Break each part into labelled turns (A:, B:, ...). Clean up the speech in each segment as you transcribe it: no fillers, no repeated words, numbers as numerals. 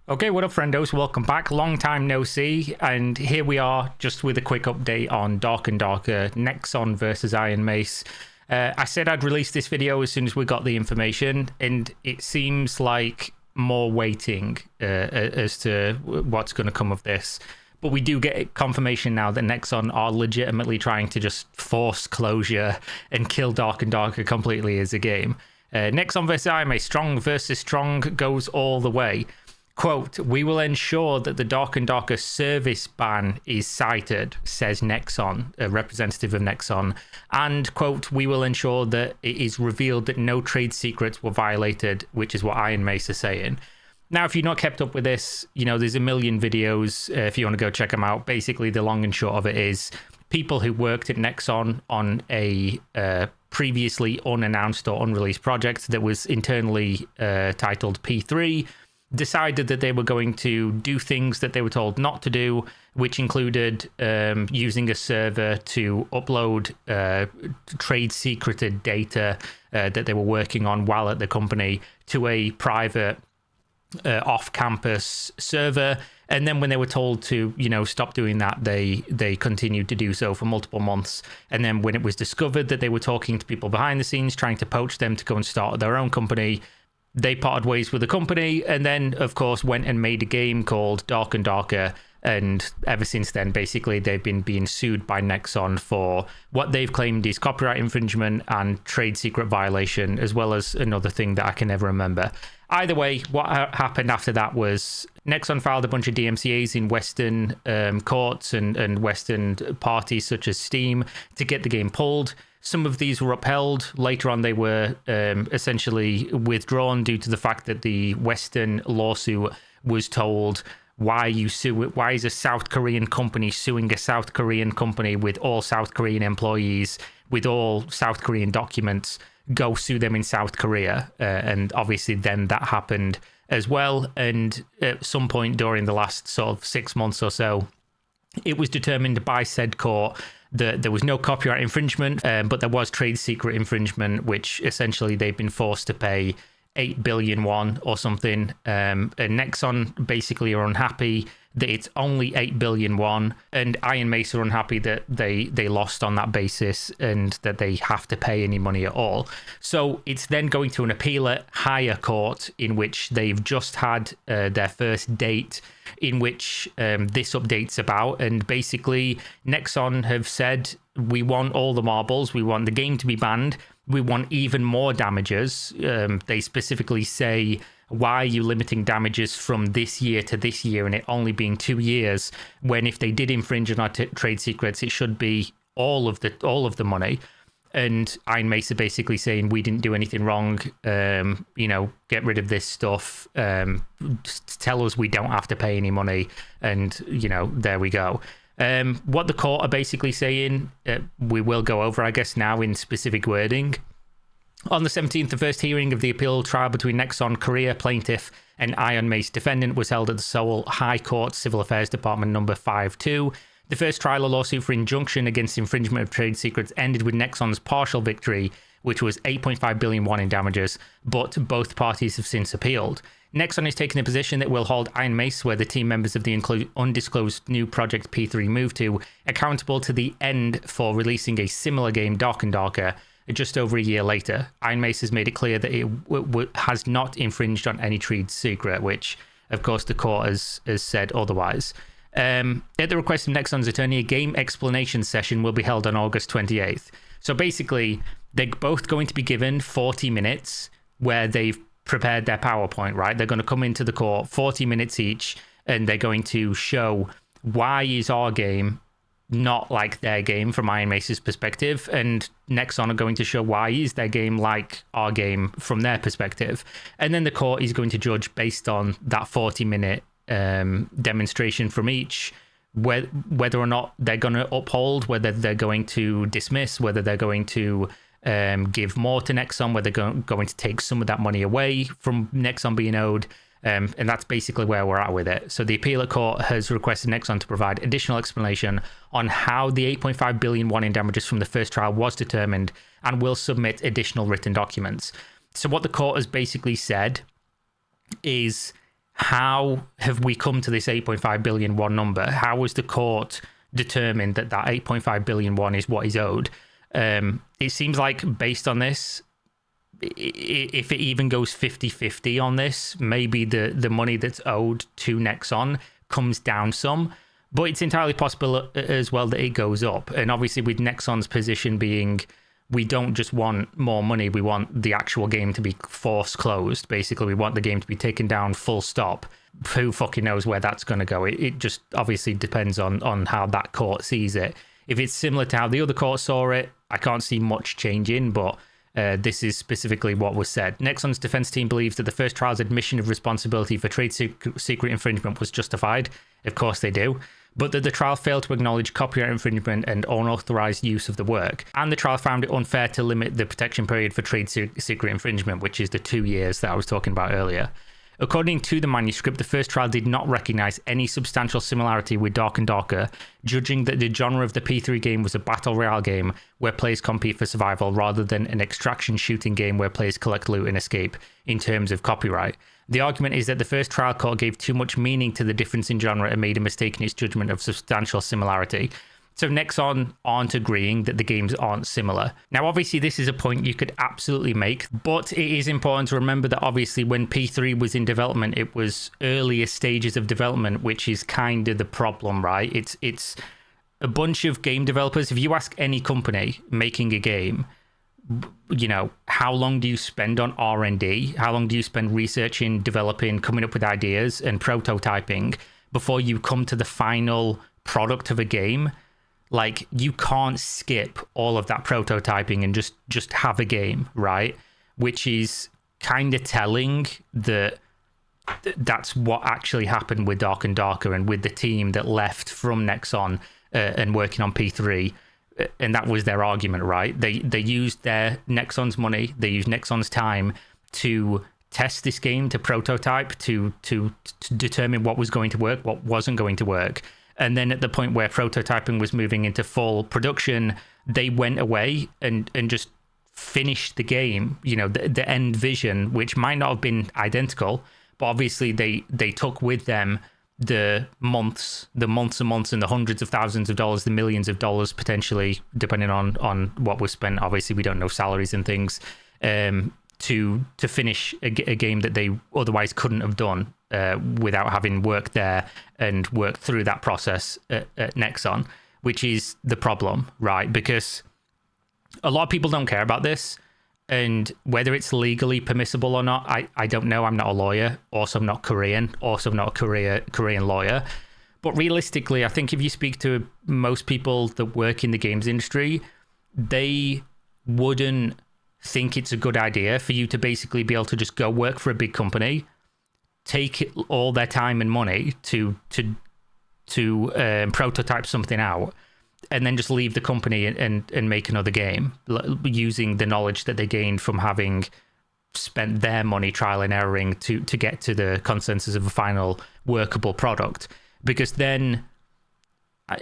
A: Okay, what up, friendos? Welcome back. Long time no see, and here we are just with a quick update on Dark and Darker, Nexon versus Iron Mace. I said I'd release this video as soon as we got the information, and it seems like more waiting as to what's going to come of this. But we do get confirmation now that Nexon are legitimately trying to just force closure and kill Dark and Darker completely as a game. Nexon versus Iron Mace, strong versus strong goes all the way. Quote, "We will ensure that the Dark and Darker service ban is cited," says Nexon, a representative of Nexon. And, quote, "We will ensure that it is revealed that no trade secrets were violated," which is what Iron Mace are saying. Now, if you've not kept up with this, you know, there's a million videos if you want to go check them out. Basically, the long and short of it is people who worked at Nexon on a previously unannounced or unreleased project that was internally titled P3 decided that they were going to do things that they were told not to do, which included using a server to upload trade secreted data that they were working on while at the company to a private off-campus server. And then when they were told to, you know, stop doing that, they continued to do so for multiple months. And then when it was discovered that they were talking to people behind the scenes, trying to poach them to go and start their own company, they parted ways with the company, and then, of course, went and made a game called Dark and Darker. And ever since then, basically, they've been being sued by Nexon for what they've claimed is copyright infringement and trade secret violation, as well as another thing that I can never remember. Either way, what happened after that was Nexon filed a bunch of DMCAs in Western courts and Western parties such as Steam to get the game pulled. Some of these were upheld. Later on, they were essentially withdrawn due to the fact that the Western lawsuit was told, why is a South Korean company suing a South Korean company with all South Korean employees, with all South Korean documents? Go sue them in South Korea. And obviously then that happened as well. And at some point during the last sort of 6 months or so, it was determined by said court that there was no copyright infringement, but there was trade secret infringement, which essentially they've been forced to pay 8 billion won or something. And Nexon basically are unhappy that it's only 8 billion won, and Iron Mace are unhappy that they lost on that basis and that they have to pay any money at all. So it's then going to an appeal at higher court, in which they've just had their first date, in which this update's about. And basically Nexon have said, we want all the marbles, we want the game to be banned, we want even more damages. They specifically say, why are you limiting damages from this year to this year and it only being 2 years, when if they did infringe on our trade secrets, it should be all of the money. And Iron Mace are basically saying, we didn't do anything wrong, you know, get rid of this stuff, tell us we don't have to pay any money, and, you know, there we go. What the court are basically saying, we will go over, I guess, now in specific wording. On the 17th, the first hearing of the appeal trial between Nexon Korea plaintiff and Iron Mace defendant was held at the Seoul High Court Civil Affairs Department number 52. The first trial, a lawsuit for injunction against infringement of trade secrets, ended with Nexon's partial victory, which was 8.5 billion won in damages, but both parties have since appealed. Nexon is taking a position that will hold Iron Mace, where the team members of the undisclosed new Project P3 moved to, accountable to the end for releasing a similar game, Dark and Darker, just over a year later. Iron Mace has made it clear that it has not infringed on any trade secret, which, of course, the court has said otherwise. At the request of Nexon's attorney, a game explanation session will be held on August 28th. So basically, they're both going to be given 40 minutes where they've prepared their PowerPoint, right? They're going to come into the court, 40 minutes each, and they're going to show why is our game not like their game from Iron Mace's perspective, and Nexon are going to show why is their game like our game from their perspective. And then the court is going to judge based on that 40-minute demonstration from each, whether or not they're going to uphold, whether they're going to dismiss, whether they're going to give more to Nexon, whether they're going to take some of that money away from Nexon being owed. And that's basically where we're at with it. So the appeal court has requested Nexon to provide additional explanation on how the 8.5 billion won in damages from the first trial was determined, and will submit additional written documents. So what the court has basically said is, how have we come to this 8.5 billion won number? How was the court determined that 8.5 billion won is what is owed? It seems like based on this, if it even goes 50-50 on this, maybe the money that's owed to Nexon comes down some, but it's entirely possible as well that it goes up. And obviously with Nexon's position being, we don't just want more money, we want the actual game to be force closed. Basically, we want the game to be taken down full stop. Who fucking knows where that's going to go? It just obviously depends on how that court sees it. If it's similar to how the other court saw it, I can't see much changing, but this is specifically what was said. Nexon's defense team believes that the first trial's admission of responsibility for trade secret infringement was justified. Of course they do. But that the trial failed to acknowledge copyright infringement and unauthorized use of the work. And the trial found it unfair to limit the protection period for trade secret infringement, which is the 2 years that I was talking about earlier. According to the manuscript, the first trial did not recognize any substantial similarity with Dark and Darker, judging that the genre of the P3 game was a battle royale game where players compete for survival rather than an extraction shooting game where players collect loot and escape in terms of copyright. The argument is that the first trial court gave too much meaning to the difference in genre and made a mistake in its judgment of substantial similarity. So Nexon aren't agreeing that the games aren't similar. Now, obviously, this is a point you could absolutely make, but it is important to remember that obviously when P3 was in development, it was earlier stages of development, which is kind of the problem, right? It's a bunch of game developers. If you ask any company making a game, you know, how long do you spend on R&D? How long do you spend researching, developing, coming up with ideas and prototyping before you come to the final product of a game? Like, you can't skip all of that prototyping and just have a game, right? Which is kind of telling that that's what actually happened with Dark and Darker and with the team that left from Nexon and working on P3. And that was their argument, right? They used their Nexon's money, they used Nexon's time to test this game, to prototype, to determine what was going to work, what wasn't going to work. And then at the point where prototyping was moving into full production, they went away and just finished the game, you know, the end vision, which might not have been identical, but obviously they took with them the months and months and the hundreds of thousands of dollars, the millions of dollars potentially, depending on what was spent. Obviously, we don't know salaries and things, to finish a game that they otherwise couldn't have done without having worked there and worked through that process at Nexon, which is the problem, right? Because a lot of people don't care about this, and whether it's legally permissible or not, I don't know. I'm not a lawyer. Also, I'm not Korean. Also, I'm not a Korean lawyer. But realistically, I think if you speak to most people that work in the games industry, they wouldn't think it's a good idea for you to basically be able to just go work for a big company, take all their time and money to prototype something out, and then just leave the company and make another game using the knowledge that they gained from having spent their money trial and erroring to get to the consensus of a final workable product. Because then,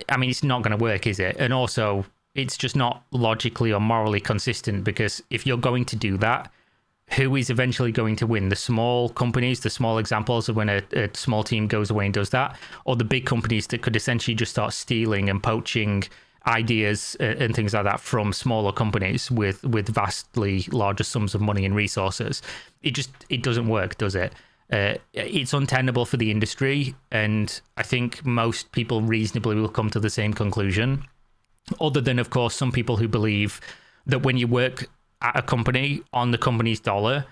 A: I mean, it's not going to work, is it? And also, it's just not logically or morally consistent, because if you're going to do that, who is eventually going to win? The small companies, the small examples of when a small team goes away and does that, or the big companies that could essentially just start stealing and poaching ideas and things like that from smaller companies with vastly larger sums of money and resources. It doesn't work, does it? It's untenable for the industry, and I think most people reasonably will come to the same conclusion, other than, of course, some people who believe that when you work at a company on the company's dollar,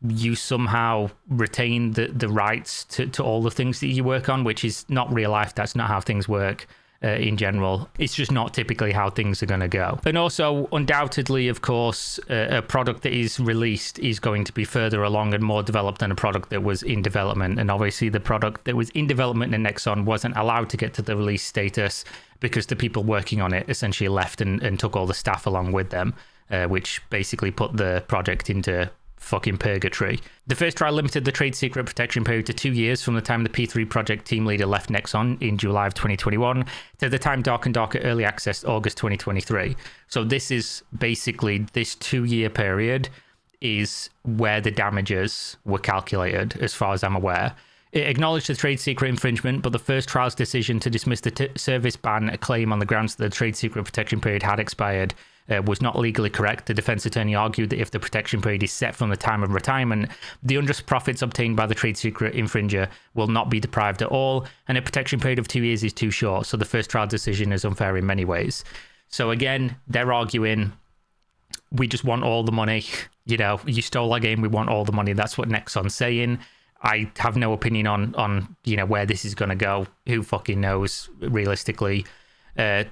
A: you somehow retain the rights to all the things that you work on, which is not real life. That's not how things work in general. It's just not typically how things are going to go. And also, undoubtedly, of course, a product that is released is going to be further along and more developed than a product that was in development. And obviously, the product that was in development in Nexon wasn't allowed to get to the release status because the people working on it essentially left and took all the staff along with them, which basically put the project into fucking purgatory. The first trial limited the trade secret protection period to 2 years from the time the P3 project team leader left Nexon in July of 2021 to the time Dark and Darker early access August 2023. So this is basically, this 2 year period is where the damages were calculated, as far as I'm aware. It acknowledged the trade secret infringement, but the first trial's decision to dismiss the service ban claim on the grounds that the trade secret protection period had expired was not legally correct. The defense attorney argued that if the protection period is set from the time of retirement, the unjust profits obtained by the trade secret infringer will not be deprived at all, and a protection period of 2 years is too short, so the first trial decision is unfair in many ways. So again, they're arguing, we just want all the money. You know, you stole our game, we want all the money. That's what Nexon's saying. I have no opinion on you know, where this is going to go. Who fucking knows, realistically.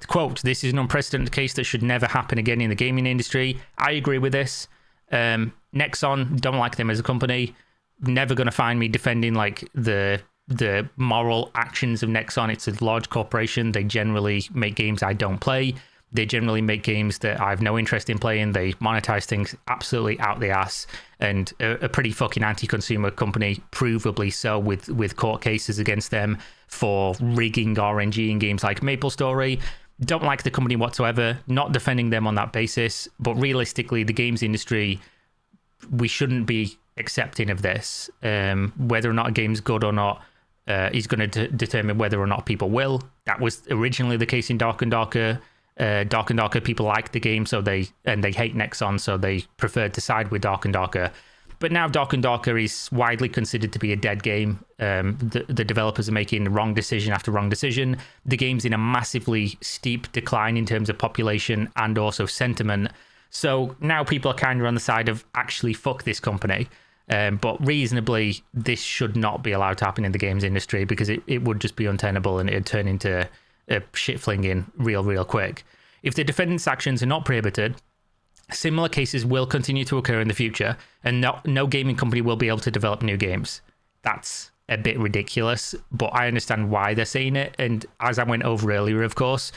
A: Quote, "This is an unprecedented case that should never happen again in the gaming industry." I agree with this. Nexon, don't like them as a company. Never going to find me defending like the moral actions of Nexon. It's a large corporation. They generally make games I don't play. They generally make games that I have no interest in playing. They monetize things absolutely out the ass, and a pretty fucking anti-consumer company, provably so, with court cases against them for rigging RNG in games like MapleStory. Don't like the company whatsoever. Not defending them on that basis, but realistically, the games industry, we shouldn't be accepting of this. Whether or not a game's good or not is going to determine whether or not people will. That was originally the case in Dark and Darker. Dark and Darker people liked the game, so they hate Nexon, so they preferred to side with Dark and Darker. But now Dark and Darker is widely considered to be a dead game. The developers are making wrong decision after wrong decision. The game's in a massively steep decline in terms of population and also sentiment. So now people are kind of on the side of actually fuck this company. But reasonably, this should not be allowed to happen in the games industry, because it would just be untenable and it'd turn into shit flinging real quick. If the defendant's actions are not prohibited, similar cases will continue to occur in the future, and no gaming company will be able to develop new games. That's a bit ridiculous, but I understand why they're saying it. And as I went over earlier, of course,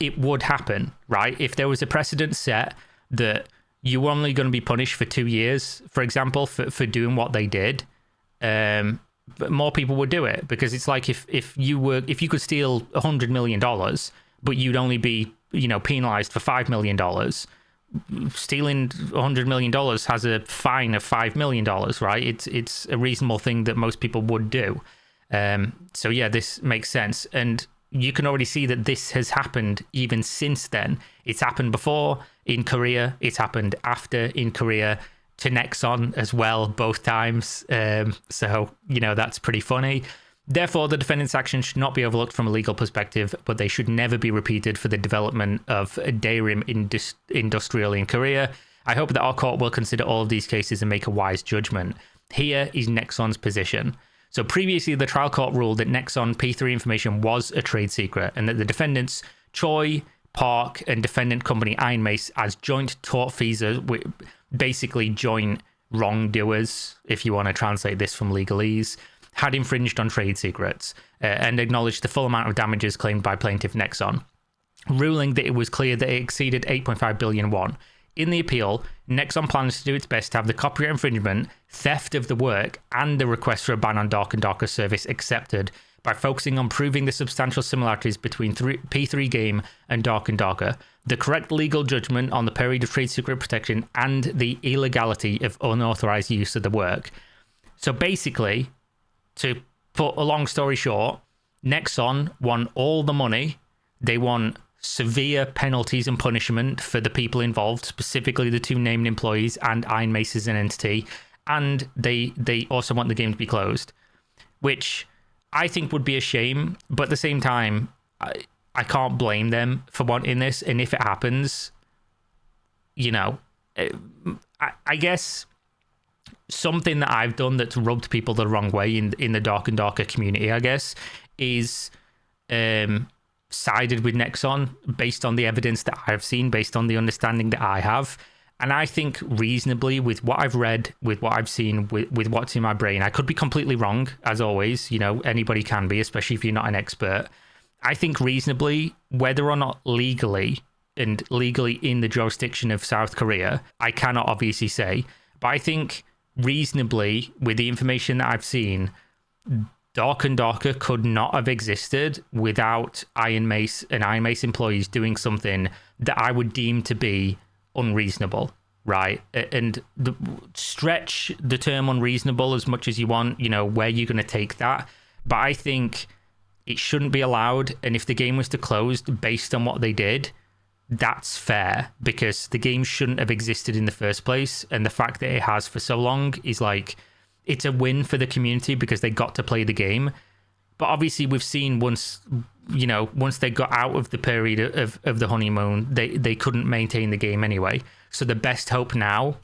A: it would happen, right? If there was a precedent set that you were only going to be punished for 2 years, for example, for doing what they did, but more people would do it, because it's like if you could steal $100 million, but you'd only be, you know, penalized for $5 million. Stealing $100 million has a fine of $5 million, right? It's a reasonable thing that most people would do. So yeah, this makes sense, and you can already see that this has happened even since then. It's happened before in Korea. It's happened after in Korea. To Nexon as well, both times. So, you know, that's pretty funny. Therefore, the defendant's action should not be overlooked from a legal perspective, but they should never be repeated for the development of Daerim Industrial in Korea. I hope that our court will consider all of these cases and make a wise judgment. Here is Nexon's position. So previously, the trial court ruled that Nexon P3 information was a trade secret, and that the defendants, Choi, Park, and defendant company Iron Mace, as joint tortfeasors, basically joint wrongdoers, if you want to translate this from legalese, had infringed on trade secrets and acknowledged the full amount of damages claimed by plaintiff Nexon, ruling that it was clear that it exceeded 8.5 billion won. In the appeal, Nexon plans to do its best to have the copyright infringement, theft of the work, and the request for a ban on Dark and Darker service accepted by focusing on proving the substantial similarities between P3 game and Dark and Darker, the correct legal judgment on the period of trade secret protection, and the illegality of unauthorized use of the work. So basically, to put a long story short, Nexon want all the money. They want severe penalties and punishment for the people involved, specifically the two named employees and Iron Mace as an entity, and they also want the game to be closed, which I think would be a shame, but at the same time, I can't blame them for wanting this. And if it happens, you know, I guess something that I've done that's rubbed people the wrong way in the Dark and Darker community, I guess, is sided with Nexon based on the evidence that I've seen, based on the understanding that I have. And I think reasonably, with what I've read, with what I've seen, with what's in my brain, I could be completely wrong, as always. You know, anybody can be, especially if you're not an expert. I think reasonably, whether or not legally in the jurisdiction of South Korea, I cannot obviously say. But I think reasonably, with the information that I've seen, Dark and Darker could not have existed without Iron Mace and Iron Mace employees doing something that I would deem to be unreasonable, right? And stretch the term unreasonable as much as you want, where you're going to take that. But I think it shouldn't be allowed. And if the game was to close based on what they did, that's fair, because the game shouldn't have existed in the first place. And the fact that it has for so long is like, it's a win for the community because they got to play the game. But obviously we've seen once they got out of the period of the honeymoon, they couldn't maintain the game anyway. So the best hope now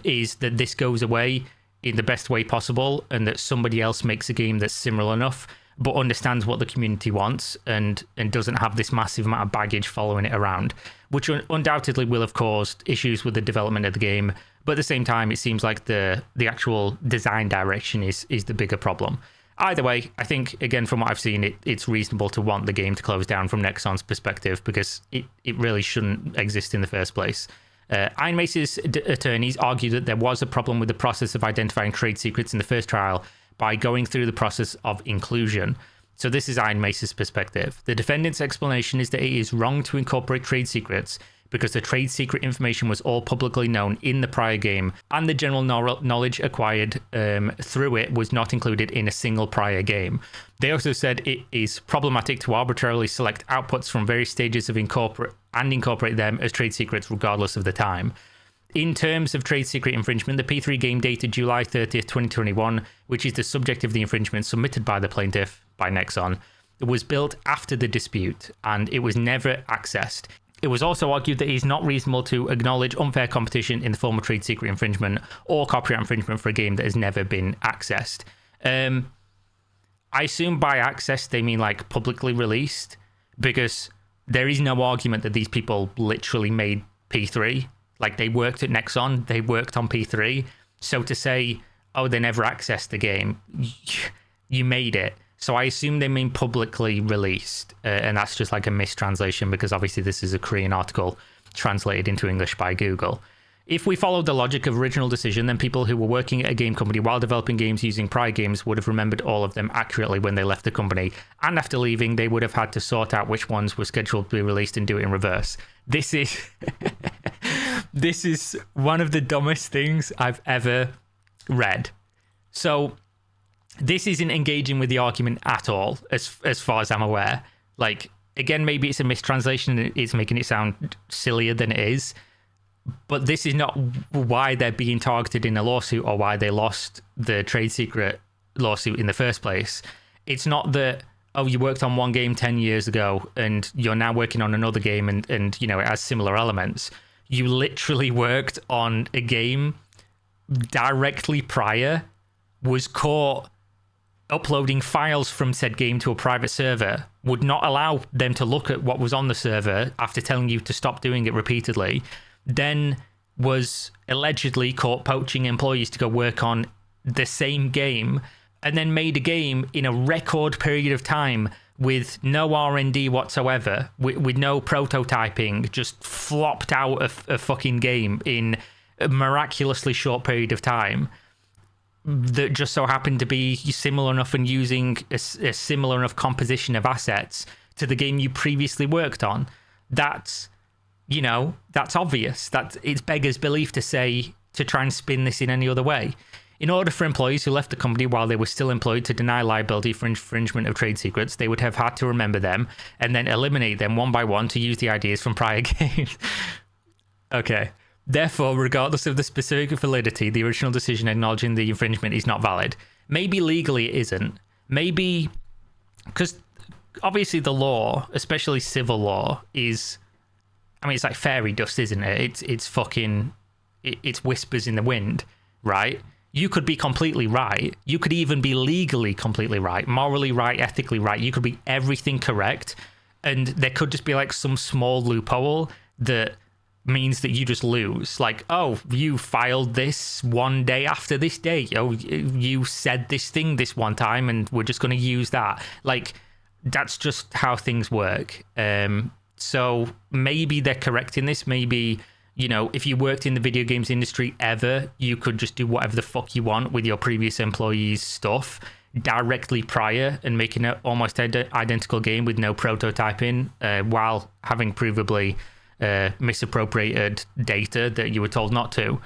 A: is that this goes away in the best way possible, and that somebody else makes a game that's similar enough but understands what the community wants and doesn't have this massive amount of baggage following it around, which undoubtedly will have caused issues with the development of the game. But at the same time, it seems like the actual design direction is the bigger problem. Either way, I think, again, from what I've seen, it's reasonable to want the game to close down from Nexon's perspective, because it really shouldn't exist in the first place. Iron Mace's attorneys argue that there was a problem with the process of identifying trade secrets in the first trial by going through the process of inclusion. So this is Iron Mace's perspective. The defendant's explanation is that it is wrong to incorporate trade secrets because the trade secret information was all publicly known in the prior game, and the general knowledge acquired through it was not included in a single prior game. They also said it is problematic to arbitrarily select outputs from various stages of incorporate them as trade secrets regardless of the time. In terms of trade secret infringement, the P3 game dated July 30th, 2021, which is the subject of the infringement submitted by the plaintiff, by Nexon, was built after the dispute, and it was never accessed. It was also argued that it is not reasonable to acknowledge unfair competition in the form of trade secret infringement or copyright infringement for a game that has never been accessed. I assume by access they mean like publicly released, because there is no argument that these people literally made P3. Like, they worked at Nexon, they worked on P3. So to say, oh, they never accessed the game, you made it. So I assume they mean publicly released, and that's just like a mistranslation, because obviously this is a Korean article translated into English by Google. If we followed the logic of original decision, then people who were working at a game company while developing games using prior games would have remembered all of them accurately when they left the company, and after leaving, they would have had to sort out which ones were scheduled to be released and do it in reverse. This is this is one of the dumbest things I've ever read. So this isn't engaging with the argument at all, as far as I'm aware. Like, again, maybe it's a mistranslation and it's making it sound sillier than it is. But this is not why they're being targeted in a lawsuit or why they lost the trade secret lawsuit in the first place. It's not that, oh, you worked on one game 10 years ago and you're now working on another game and it has similar elements. You literally worked on a game directly prior, was caught uploading files from said game to a private server, would not allow them to look at what was on the server after telling you to stop doing it repeatedly, then was allegedly caught poaching employees to go work on the same game, and then made a game in a record period of time with no R&D whatsoever, with no prototyping, just flopped out a fucking game in a miraculously short period of time that just so happened to be similar enough and using a similar enough composition of assets to the game you previously worked on. That's obvious. That it's beggars belief to try and spin this in any other way. In order for employees who left the company while they were still employed to deny liability for infringement of trade secrets, they would have had to remember them and then eliminate them one by one to use the ideas from prior games. Okay. Therefore, regardless of the specific validity, the original decision acknowledging the infringement is not valid. Maybe legally it isn't. Maybe because obviously the law, especially civil law, is, I mean, it's like fairy dust, isn't it? It's whispers in the wind, right? You could be completely right. You could even be legally completely right, morally right, ethically right. You could be everything correct. And there could just be like some small loophole that means that you just lose. Like, oh, you filed this one day after this date. Oh, you said this thing this one time and we're just going to use that. Like, that's just how things work. So maybe they're correct in this. Maybe, if you worked in the video games industry ever, you could just do whatever the fuck you want with your previous employees' stuff directly prior and making an almost identical game with no prototyping, while having provably misappropriated data that you were told not to.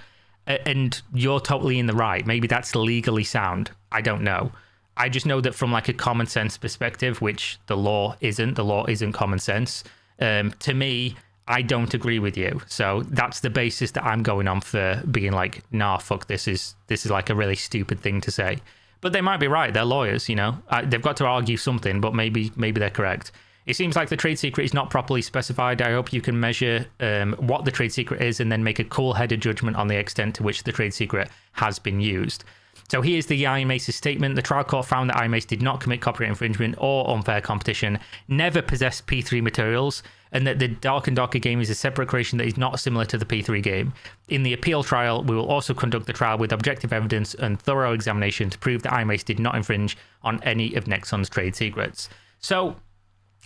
A: And you're totally in the right. Maybe that's legally sound. I don't know. I just know that from like a common sense perspective, which the law isn't common sense. To me, I don't agree with you. So that's the basis that I'm going on for being like, nah, fuck, this is like a really stupid thing to say. But they might be right. They're lawyers, you know. They've got to argue something, but maybe they're correct. It seems like the trade secret is not properly specified. I hope you can measure what the trade secret is and then make a cool-headed judgment on the extent to which the trade secret has been used. So here's the iMace's statement. The trial court found that iMace did not commit copyright infringement or unfair competition, never possessed P3 materials, and that the Dark and Darker game is a separate creation that is not similar to the P3 game. In the appeal trial, we will also conduct the trial with objective evidence and thorough examination to prove that iMace did not infringe on any of Nexon's trade secrets. So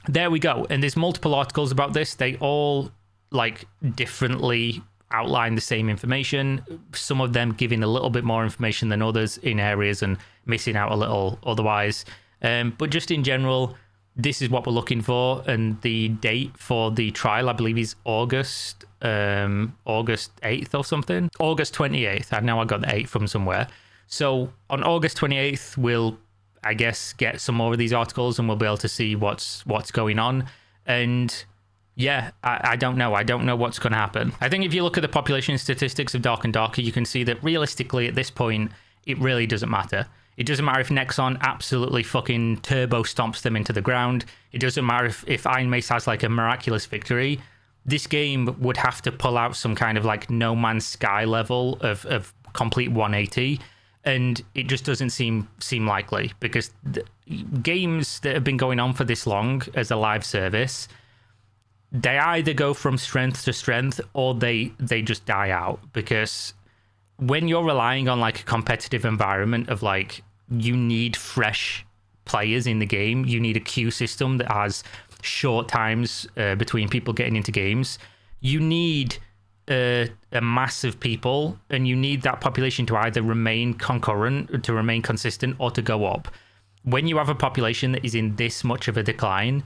A: there we go. And there's multiple articles about this. They all like differently outline the same information, some of them giving a little bit more information than others in areas and missing out a little otherwise. But just in general, this is what we're looking for. And the date for the trial, I believe, is August 8th or something. August 28th. I know I got the 8th from somewhere. So on August 28th, we'll, I guess, get some more of these articles and we'll be able to see what's going on. And yeah, I don't know. I don't know what's going to happen. I think if you look at the population statistics of Dark and Darker, you can see that realistically at this point, it really doesn't matter. It doesn't matter if Nexon absolutely fucking turbo stomps them into the ground. It doesn't matter if iMace has like a miraculous victory. This game would have to pull out some kind of like No Man's Sky level of complete 180. And it just doesn't seem likely because games that have been going on for this long as a live service, they either go from strength to strength or they just die out. Because when you're relying on like a competitive environment of like, you need fresh players in the game, you need a queue system that has short times between people getting into games, you need a mass of people, and you need that population to either remain concurrent, to remain consistent, or to go up. When you have a population that is in this much of a decline,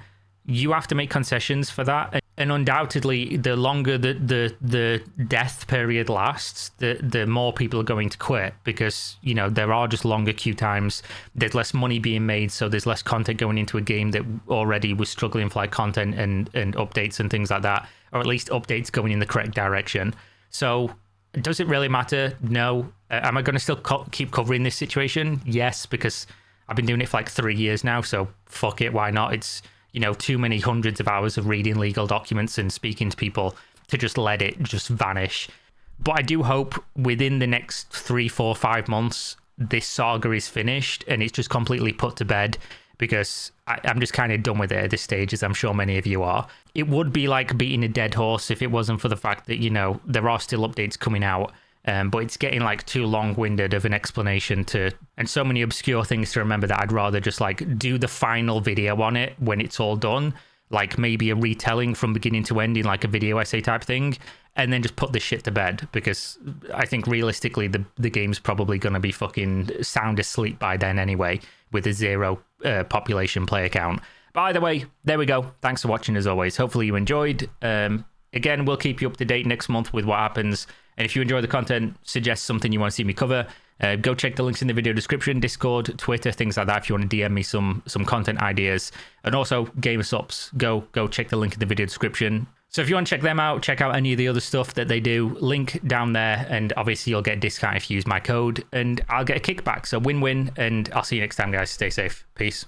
A: you have to make concessions for that. And undoubtedly, the longer the death period lasts, the more people are going to quit because, you know, there are just longer queue times. There's less money being made, so there's less content going into a game that already was struggling for like content and updates and things like that, or at least updates going in the correct direction. So does it really matter? No. Am I going to still keep covering this situation? Yes, because I've been doing it for like 3 years now, so fuck it, why not? It's, you know, too many hundreds of hours of reading legal documents and speaking to people to just let it just vanish. But I do hope within the next 3, 4, 5 months, this saga is finished and it's just completely put to bed, because I'm just kind of done with it at this stage, as I'm sure many of you are. It would be like beating a dead horse if it wasn't for the fact that, you know, there are still updates coming out. But it's getting like too long-winded of an explanation and so many obscure things to remember that I'd rather just like do the final video on it when it's all done, like maybe a retelling from beginning to end in like a video essay type thing, and then just put this shit to bed, because I think realistically the game's probably going to be fucking sound asleep by then anyway, with a 0 population player count. But either way, there we go. Thanks for watching as always. Hopefully you enjoyed. Again, we'll keep you up to date next month with what happens. And if you enjoy the content, suggest something you want to see me cover, go check the links in the video description, Discord, Twitter, things like that, if you want to DM me some content ideas. And also, Gamer Supps, go check the link in the video description. So if you want to check them out, check out any of the other stuff that they do, link down there, and obviously you'll get a discount if you use my code, and I'll get a kickback. So win-win, and I'll see you next time, guys. Stay safe. Peace.